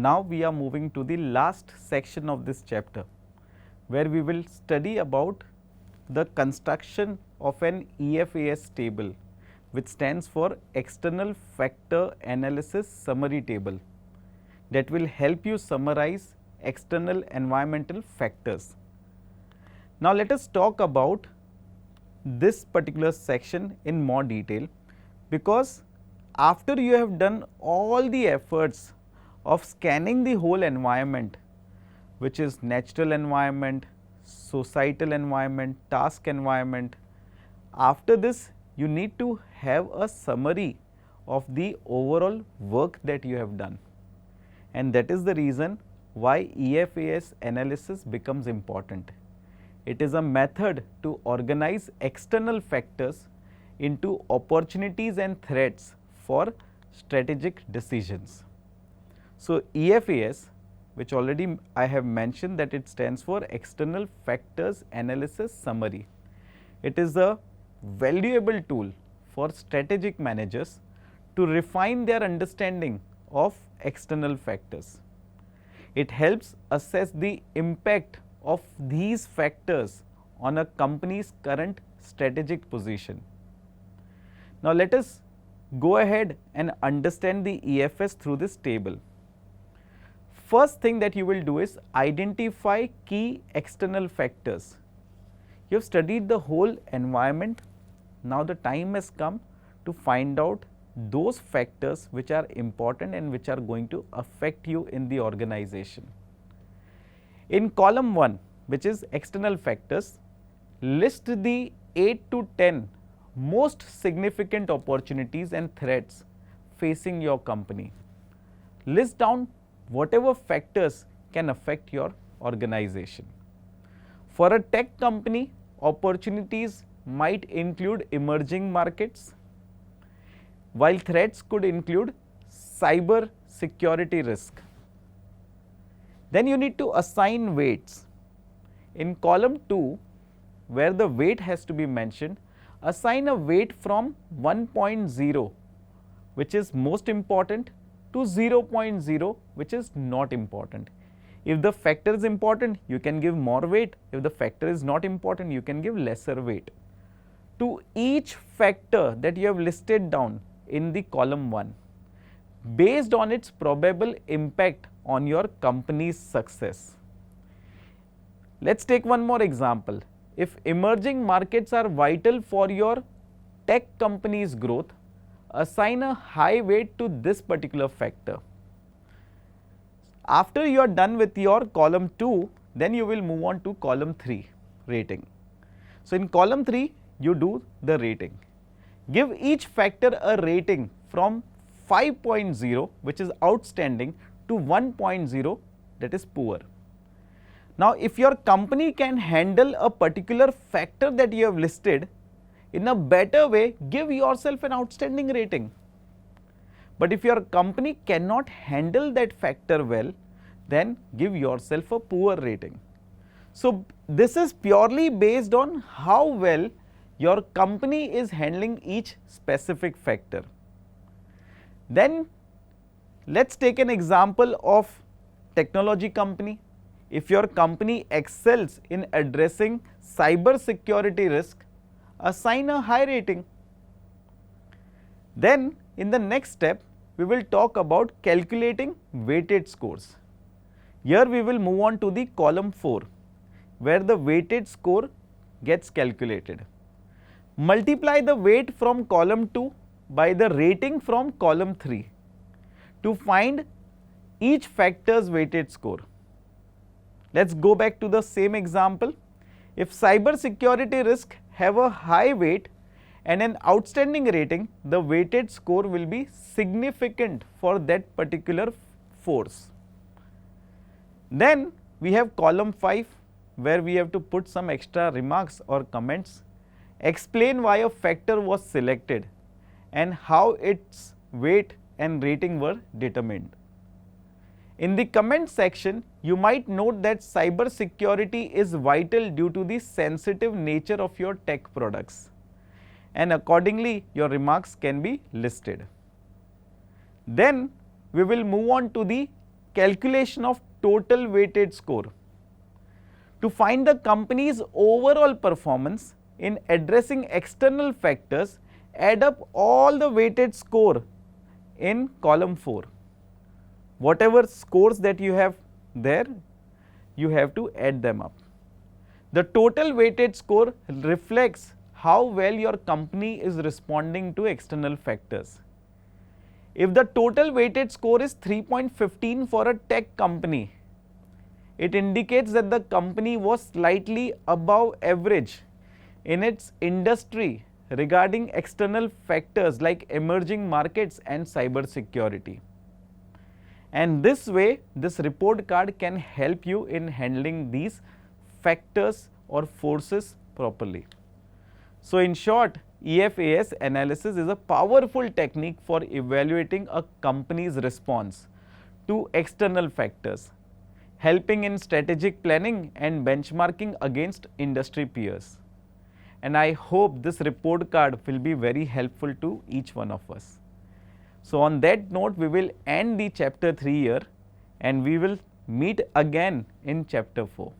Now we are moving to the last section of this chapter, where we will study about the construction of an EFAS table, which stands for External Factor Analysis Summary Table, that will help you summarize external environmental factors. Now let us talk about this particular section in more detail, because after you have done all the efforts of scanning the whole environment, which is natural environment, societal environment, task environment, after this you need to have a summary of the overall work that you have done, and that is the reason why EFAS analysis becomes important. It is a method to organize external factors into opportunities and threats for strategic decisions. So, EFAS, which already I have mentioned that it stands for External Factors Analysis Summary. It is a valuable tool for strategic managers to refine their understanding of external factors. It helps assess the impact of these factors on a company's current strategic position. Now let us go ahead and understand the EFS through this table. First thing that you will do is identify key external factors. You have studied the whole environment. Now the time has come to find out those factors which are important and which are going to affect you in the organization. In column 1, which is external factors, list the 8 to 10 most significant opportunities and threats facing your company. List down whatever factors can affect your organization. For a tech company, opportunities might include emerging markets, while threats could include cyber security risk. Then you need to assign weights. In column 2, where the weight has to be mentioned, assign a weight from 1.0, which is most important, to 0.0, which is not important. If the factor is important, you can give more weight. If the factor is not important, you can give lesser weight. To each factor that you have listed down in the column 1, based on its probable impact on your company's success. Let's take one more example. If emerging markets are vital for your tech company's growth, assign a high weight to this particular factor. After you are done with your column 2, then you will move on to column 3, rating. So, in column 3, you do the rating. Give each factor a rating from 5.0, which is outstanding, to 1.0, that is poor. Now, if your company can handle a particular factor that you have listed in a better way, give yourself an outstanding rating. But if your company cannot handle that factor well, then give yourself a poor rating. So, this is purely based on how well your company is handling each specific factor. Then let us take an example of technology company. If your company excels in addressing cyber security risk, assign a high rating. Then in the next step, we will talk about calculating weighted scores. Here we will move on to the column 4, where the weighted score gets calculated. Multiply the weight from column 2 by the rating from column 3 to find each factor's weighted score. Let us go back to the same example. If cyber security risk have a high weight and an outstanding rating, the weighted score will be significant for that particular force. Then we have column 5, where we have to put some extra remarks or comments. Explain why a factor was selected and how its weight and rating were determined. In the comment section, you might note that cyber security is vital due to the sensitive nature of your tech products, and accordingly your remarks can be listed. Then we will move on to the calculation of total weighted score. To find the company's overall performance in addressing external factors, add up all the weighted score in column 4. Whatever scores that you have there, you have to add them up. The total weighted score reflects how well your company is responding to external factors. If the total weighted score is 3.15 for a tech company, it indicates that the company was slightly above average in its industry regarding external factors like emerging markets and cyber security. And this way, this report card can help you in handling these factors or forces properly. So in short, EFAS analysis is a powerful technique for evaluating a company's response to external factors, helping in strategic planning and benchmarking against industry peers. And I hope this report card will be very helpful to each one of us. So on that note, we will end the chapter 3 here and we will meet again in chapter 4.